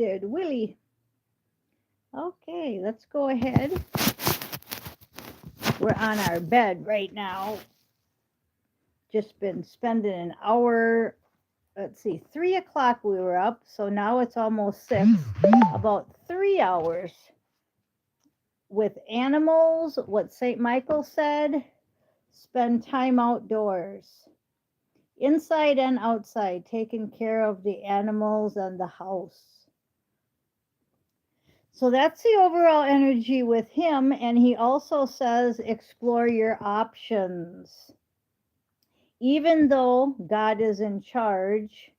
muted. Willie. Okay, let's go ahead. We're on our bed right now. Just been spending an hour. Let's see, 3 o'clock we were up, so now it's almost 6. About 3 hours with animals, what St. Michael said, spend time outdoors, inside and outside, taking care of the animals and the house. So that's the overall energy with him. And he also says, explore your options. Even though God is in charge,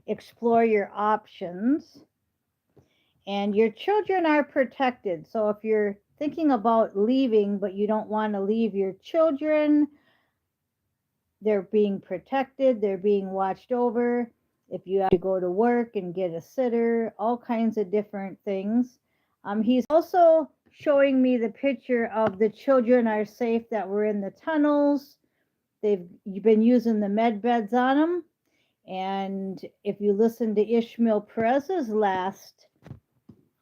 explore your options. And your children are protected. So if you're thinking about leaving, but you don't want to leave your children, they're being protected, they're being watched over. If you have to go to work and get a sitter, all kinds of different things. He's also showing me the picture of the children are safe that were in the tunnels. They've been using the med beds on them. And if you listen to Ishmael Perez's last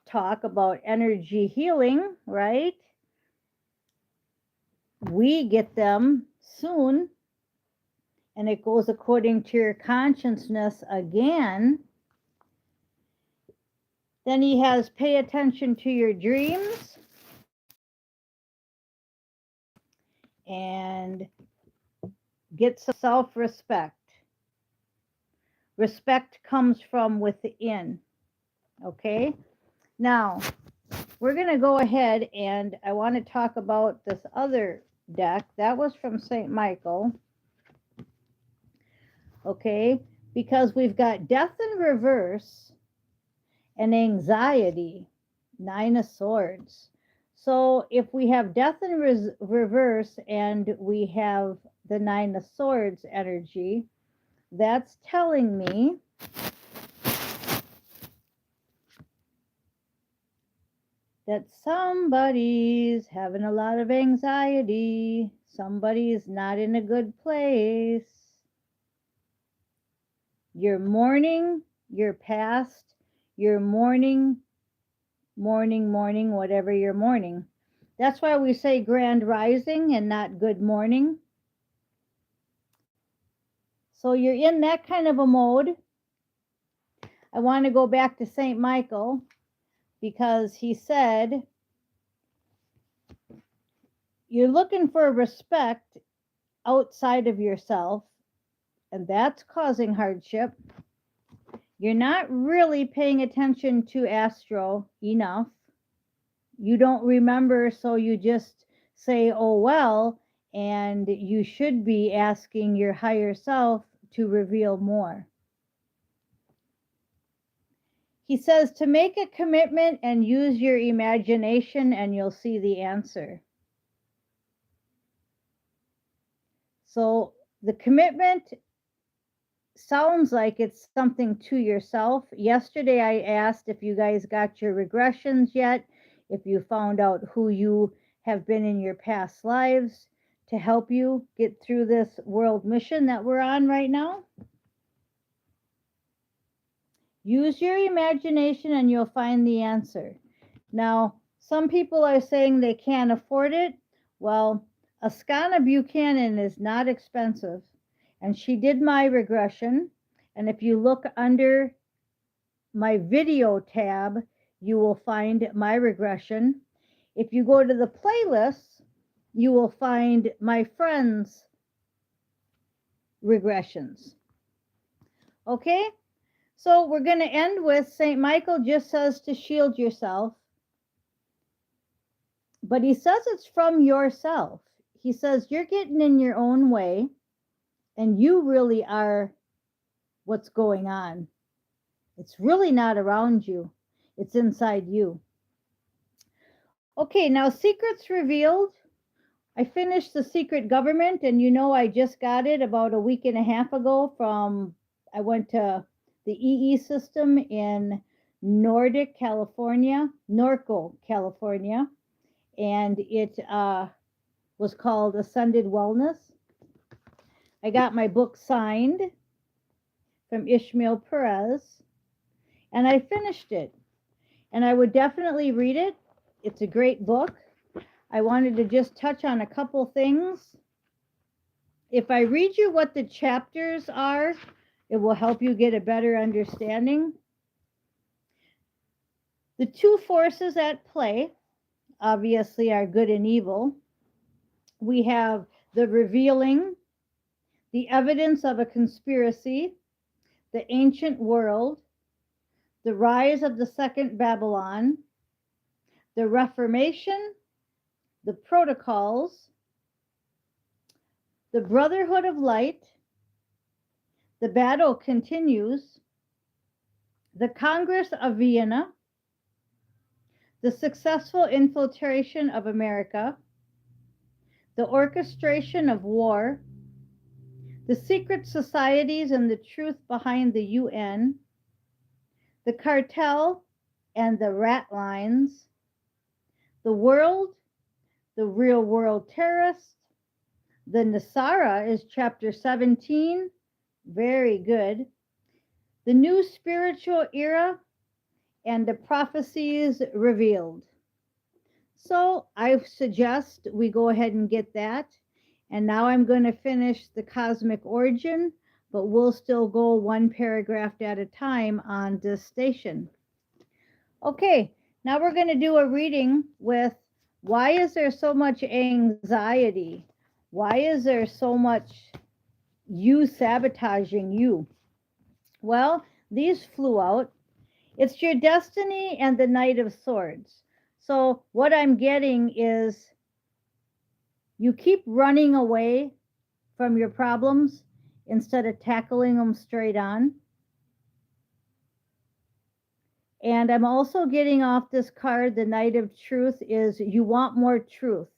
talk about energy healing, right? We get them soon, and it goes according to your consciousness again. Then he has pay attention to your dreams and get some self-respect. Respect comes from within. Okay? Now, we're going to go ahead and I want to talk about this other deck. That was from St. Michael. Okay? Because we've got death in reverse and anxiety, 9 of Swords. So if we have death in reverse and we have the 9 of Swords energy, that's telling me that somebody's having a lot of anxiety. Somebody's not in a good place. You're mourning your past. You're mourning, whatever you're mourning. That's why we say grand rising and not good morning. So you're in that kind of a mode. I want to go back to St. Michael because he said, you're looking for respect outside of yourself, and that's causing hardship. You're not really paying attention to Astro enough. You don't remember, so you just say, oh, well, and you should be asking your higher self to reveal more. He says to make a commitment and use your imagination and you'll see the answer. So the commitment sounds like it's something to yourself. Yesterday I asked if you guys got your regressions yet, if you found out who you have been in your past lives to help you get through this world mission that we're on right now. Use your imagination and you'll find the answer. Now, some people are saying they can't afford it. Well, Askana Buchanan is not expensive. And she did my regression. And if you look under my video tab, you will find my regression. If you go to the playlist, you will find my friends' regressions. Okay? So we're going to end with St. Michael just says to shield yourself. But he says it's from yourself. He says you're getting in your own way and you really are what's going on. It's really not around you. It's inside you. Okay, now secrets revealed. I finished The Secret Government, and you know I just got it about a week and a half ago I went to the EE system in Norco, California, and it was called Ascended Wellness. I got my book signed from Ishmael Perez, And I finished it. And I would definitely read it. It's a great book. I wanted to just touch on a couple things. If I read you what the chapters are, it will help you get a better understanding. The two forces at play, obviously, are good and evil. We have the revealing, the evidence of a conspiracy, the ancient world, the rise of the second Babylon, the Reformation, the protocols, the Brotherhood of Light, the battle continues, the Congress of Vienna, the successful infiltration of America, the orchestration of war, the secret societies and the truth behind the UN, the cartel and the rat lines, the world, the real world terrorist, the Nasara is chapter 17, very good, the new spiritual era, and the prophecies revealed. So I suggest we go ahead and get that. And now I'm going to finish the cosmic origin, but we'll still go one paragraph at a time on this station. Okay, now we're going to do a reading with why is there so much anxiety? Why is there so much you sabotaging you? Well, these flew out. It's your destiny and the Knight of Swords. So what I'm getting is you keep running away from your problems instead of tackling them straight on. And I'm also getting off this card, the Knight of Truth, is you want more truth.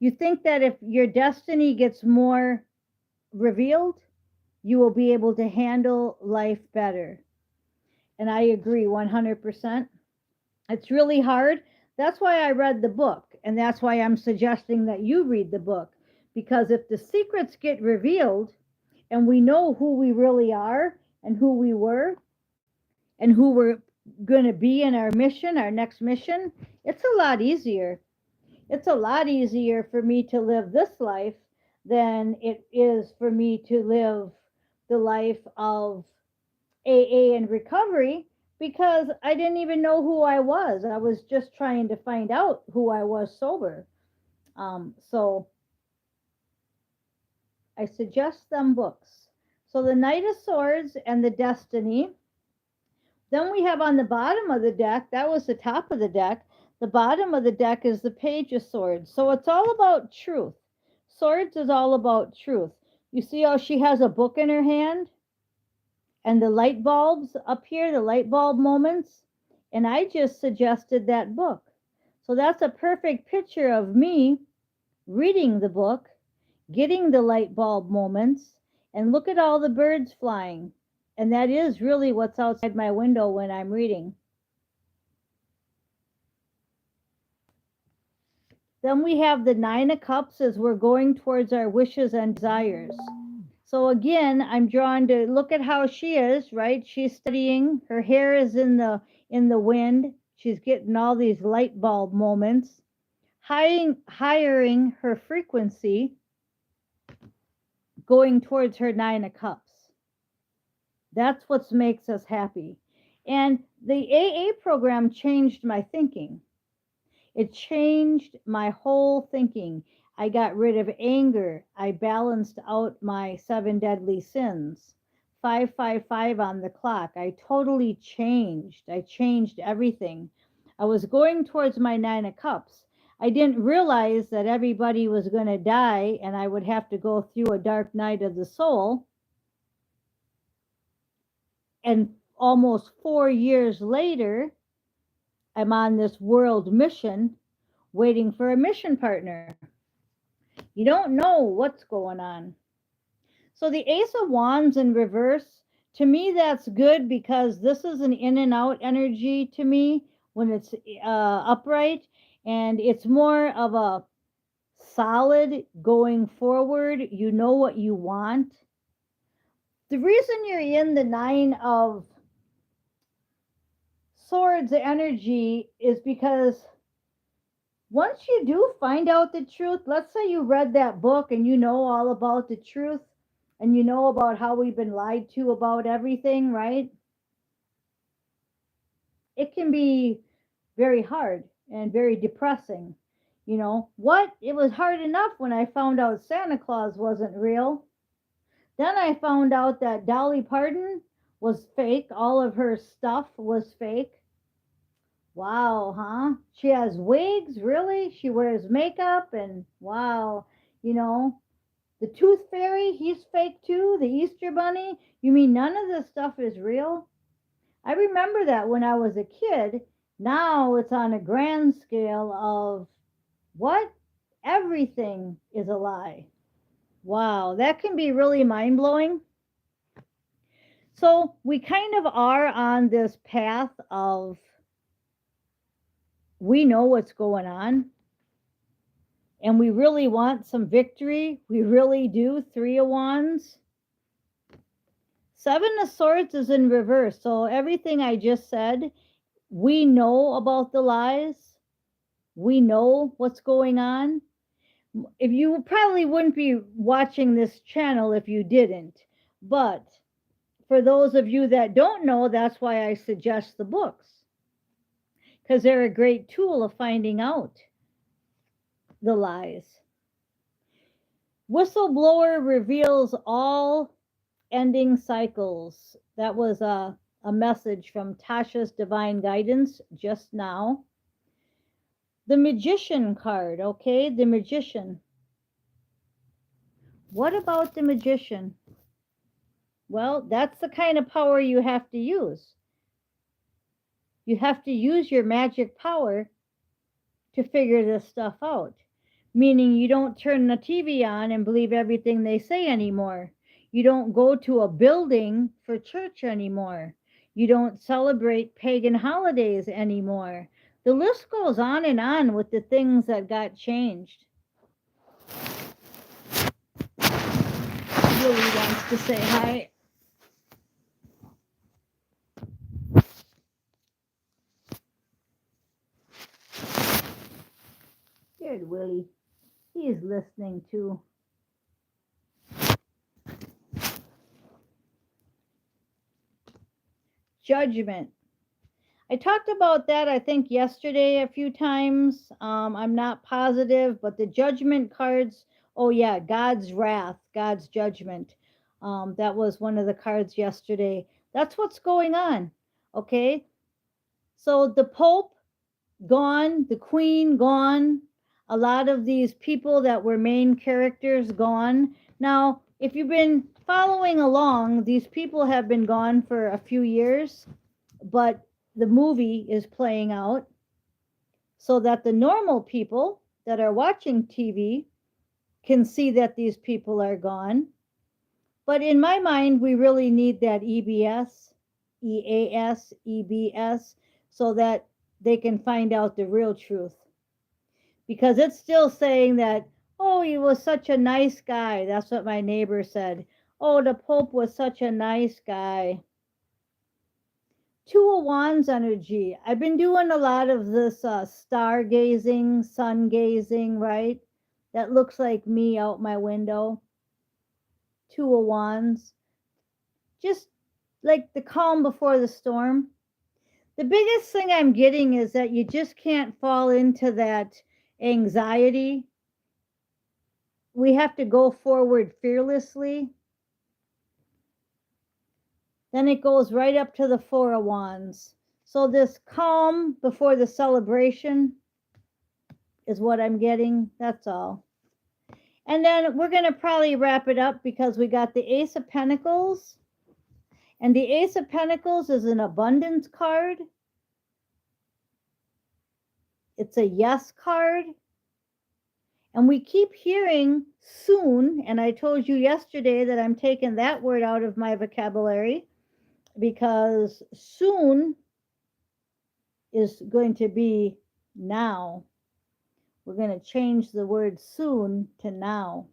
You think that if your destiny gets more revealed, you will be able to handle life better. And I agree 100%. It's really hard. That's why I read the book. And that's why I'm suggesting that you read the book. Because if the secrets get revealed and we know who we really are and who we were and who we're going to be in our mission, our next mission, it's a lot easier. It's a lot easier for me to live this life than it is for me to live the life of AA and recovery, because I didn't even know who I was. I was just trying to find out who I was sober. So I suggest them books. So the Knight of Swords and the Destiny. Then we have on the bottom of the deck, that was the top of the deck. The bottom of the deck is the Page of Swords. So it's all about truth. Swords is all about truth. You see how she has a book in her hand? And the light bulbs up here, the light bulb moments. And I just suggested that book. So that's a perfect picture of me reading the book, getting the light bulb moments, and look at all the birds flying. And that is really what's outside my window when I'm reading. Then we have the Nine of Cups as we're going towards our wishes and desires. So again, I'm drawn to look at how she is, right? She's studying. Her hair is in the wind. She's getting all these light bulb moments. Hiring her frequency, going towards her Nine of Cups. That's what makes us happy. And the AA program changed my thinking. It changed my whole thinking. I got rid of anger. I balanced out my 7 deadly sins. 555 on the clock. I totally changed. I changed everything. I was going towards my 9 of Cups. I didn't realize that everybody was going to die and I would have to go through a dark night of the soul. And almost 4 years later, I'm on this world mission waiting for a mission partner. You don't know what's going on. So the Ace of Wands in reverse, to me, that's good because this is an in and out energy to me when it's upright. And it's more of a solid going forward. You know what you want. The reason you're in the 9 of Swords energy is because once you do find out the truth, let's say you read that book and you know all about the truth and you know about how we've been lied to about everything, right? It can be very hard and very depressing. You know, what? It was hard enough when I found out Santa Claus wasn't real. Then I found out that Dolly Parton was fake. All of her stuff was fake. Wow, huh? She has wigs, really? She wears makeup and wow, you know, the Tooth Fairy, he's fake too. The Easter Bunny, you mean none of this stuff is real? I remember that when I was a kid. Now it's on a grand scale of what? Everything is a lie. Wow, that can be really mind blowing. So we kind of are on this path of we know what's going on and we really want some victory. We really do. Three of Wands. Seven of Swords is in reverse. So everything I just said, we know about the lies. We know what's going on. If you probably wouldn't be watching this channel if you didn't. But for those of you that don't know, that's why I suggest the books. Because they're a great tool of finding out the lies. Whistleblower reveals all ending cycles. That was a message from Tasha's Divine Guidance just now. The Magician card, okay? The Magician. What about the Magician? Well, that's the kind of power you have to use. You have to use your magic power to figure this stuff out. Meaning you don't turn the TV on and believe everything they say anymore. You don't go to a building for church anymore. You don't celebrate pagan holidays anymore. The list goes on and on with the things that got changed. Willie wants to say hi. There's Willie. He's listening too. Judgment. I talked about that, I think, yesterday a few times. I'm not positive, but the judgment cards, oh, yeah, God's wrath, God's judgment. That was one of the cards yesterday. That's what's going on, okay? So the Pope gone, the Queen gone, a lot of these people that were main characters gone. Now, if you've been following along, these people have been gone for a few years, but the movie is playing out so that the normal people that are watching TV can see that these people are gone. But in my mind, we really need that EBS, EAS, EBS, so that they can find out the real truth. Because it's still saying that, oh, he was such a nice guy. That's what my neighbor said. Oh, the Pope was such a nice guy. Two of Wands energy. I've been doing a lot of this stargazing, sun gazing, right? That looks like me out my window. Two of Wands. Just like the calm before the storm. The biggest thing I'm getting is that you just can't fall into that anxiety. We have to go forward fearlessly. Then it goes right up to the Four of Wands. So this calm before the celebration is what I'm getting. That's all. And then we're going to probably wrap it up because we got the Ace of Pentacles. And the Ace of Pentacles is an abundance card. It's a yes card. And we keep hearing soon. And I told you yesterday that I'm taking that word out of my vocabulary, because soon is going to be now. We're going to change the word soon to now.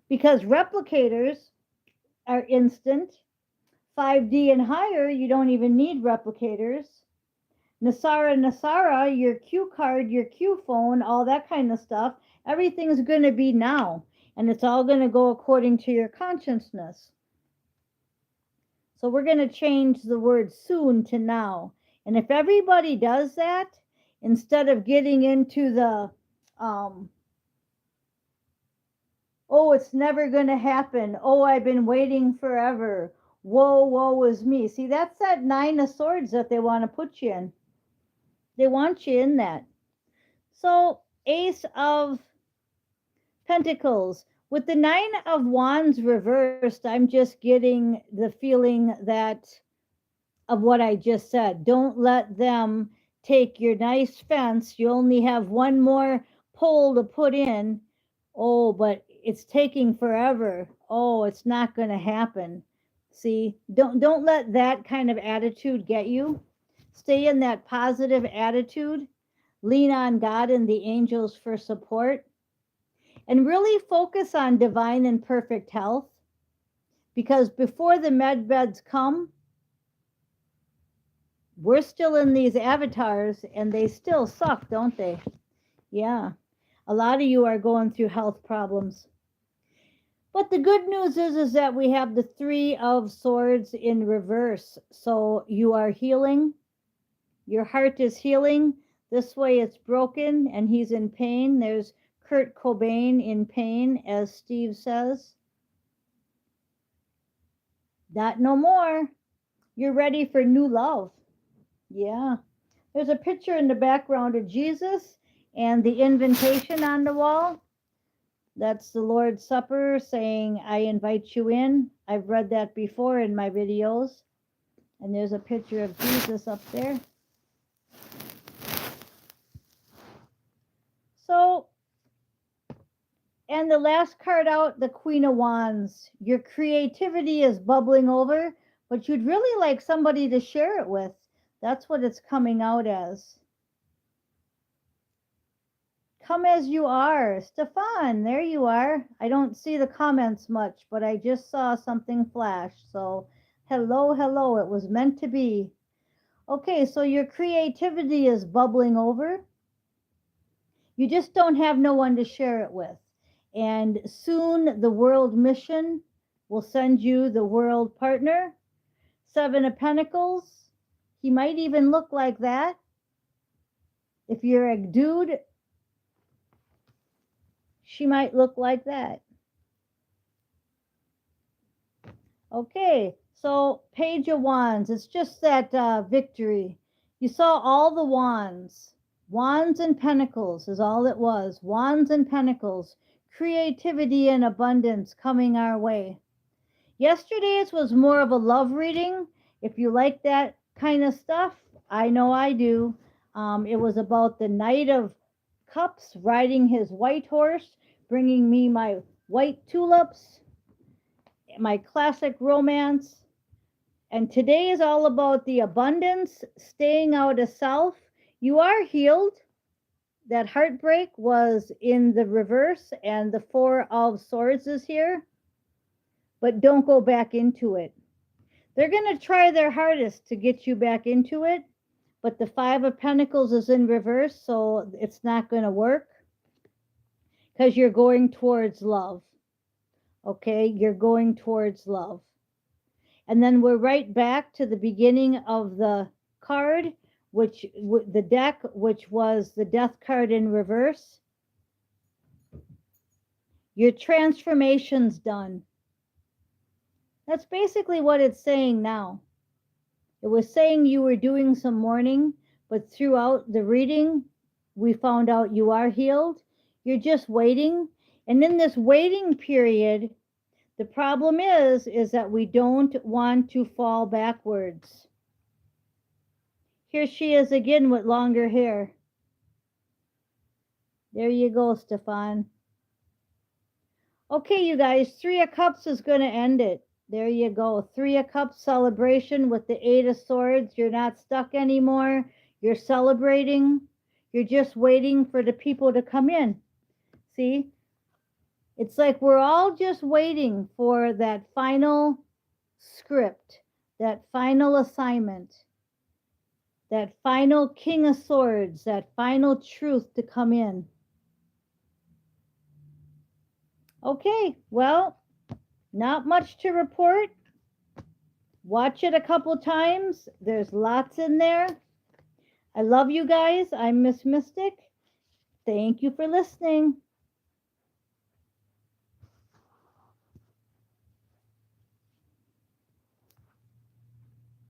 Because replicators are instant. 5D and higher, you don't even need replicators. Nasara, your Q card, your Q phone, all that kind of stuff, everything's going to be now. And it's all going to go according to your consciousness. So we're going to change the word soon to now. And if everybody does that, instead of getting into the, oh, it's never going to happen. Oh, I've been waiting forever. Whoa, woe is me. See, that's that 9 of Swords that they want to put you in. They want you in that. So, Ace of Pentacles. With the 9 of Wands reversed, I'm just getting the feeling that of what I just said. Don't let them take your nice fence. You only have one more pole to put in. Oh, but it's taking forever. Oh, it's not going to happen. See, don't let that kind of attitude get you. Stay in that positive attitude. Lean on God and the angels for support. And really focus on divine and perfect health. Because before the med beds come, we're still in these avatars and they still suck, don't they? Yeah. A lot of you are going through health problems. But the good news is that we have the 3 of Swords in reverse. So you are healing. Your heart is healing. This way it's broken and he's in pain. There's Kurt Cobain in pain, as Steve says. Not no more. You're ready for new love. Yeah. There's a picture in the background of Jesus and the invitation on the wall. That's the Lord's Supper saying, I invite you in. I've read that before in my videos. And there's a picture of Jesus up there. So, and the last card out, the Queen of Wands. Your creativity is bubbling over, but you'd really like somebody to share it with. That's what it's coming out as. Come as you are. Stefan, there you are. I don't see the comments much, but I just saw something flash. So, hello, hello. It was meant to be. Okay, so your creativity is bubbling over. You just don't have no one to share it with. And soon the world mission will send you the world partner. 7 of Pentacles. He might even look like that. If you're a dude, she might look like that. Okay, so Page of Wands. It's just that victory. You saw all the wands. Wands and Pentacles is all it was. Wands and Pentacles. Creativity and abundance coming our way. Yesterday's was more of a love reading. If you like that kind of stuff, I know I do. It was about the Knight of Cups riding his white horse, bringing me my white tulips, my classic romance. And today is all about the abundance, staying out of self. You are healed. That heartbreak was in the reverse, and the 4 of Swords is here. But don't go back into it. They're going to try their hardest to get you back into it, but the 5 of Pentacles is in reverse, so it's not going to work because you're going towards love. Okay, you're going towards love. And then we're right back to the beginning of the card, which the deck, which was the Death card in reverse. Your transformation's done. That's basically what it's saying now. It was saying you were doing some mourning, but throughout the reading, we found out you are healed. You're just waiting. And in this waiting period, the problem is that we don't want to fall backwards. Here she is again with longer hair. There you go, Stefan. Okay, you guys, 3 of Cups is going to end it. There you go. 3 of Cups celebration with the 8 of Swords. You're not stuck anymore. You're celebrating. You're just waiting for the people to come in. See? It's like we're all just waiting for that final script. that final assignment, that final King of Swords, that final truth to come in. Okay, well, not much to report. Watch it a couple times. There's lots in there. I love you guys. I'm Miss Mystic. Thank you for listening.